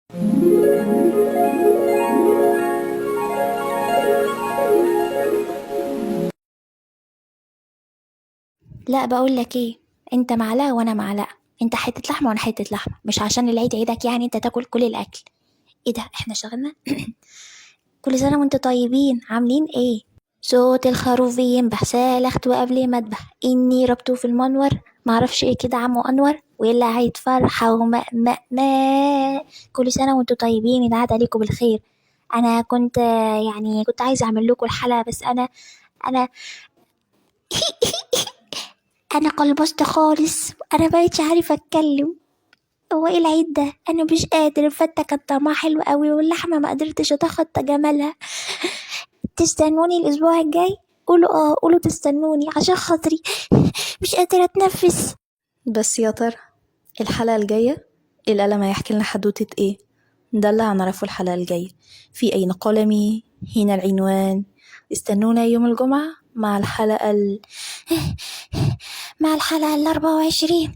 لا بقول لك ايه، انت معلقه وانا معلقه، انت حته لحمه وانا حته لحمه، مش عشان العيد عيدك يعني انت تاكل كل الاكل. ايه ده احنا شغلنا. كل سنه وانتوا طيبين، عاملين ايه؟ صوت الخروف ينبح سالخت وقبل ما اذبح اني ربطه في المنور، معرفش ايه كده عمو انور ولا عيد فرحه وما كل سنه وانتوا طيبين، ينعاد عليكم بالخير. انا كنت يعني كنت عايزه اعمل لكم الحلقه، بس انا انا قلبصت خالص، انا بقيتش عارفه اتكلم. هو ايه العيد ده؟ انا مش قادر، الفته كانت طعمها حلو قوي واللحمه ما قدرتش اتخطى جمالها. تستنوني الاسبوع الجاي؟ قولوا قولوا تستنوني عشان خاطري، مش قادره اتنفس. بس يا ترى الحلقة الجاية القلم هيحكي لنا حدوتة ايه؟ ده اللي هنعرفه الحلقة الجاية. في أين قلمي هنا العنوان. استنونا يوم الجمعة مع الحلقة مع الحلقه ال24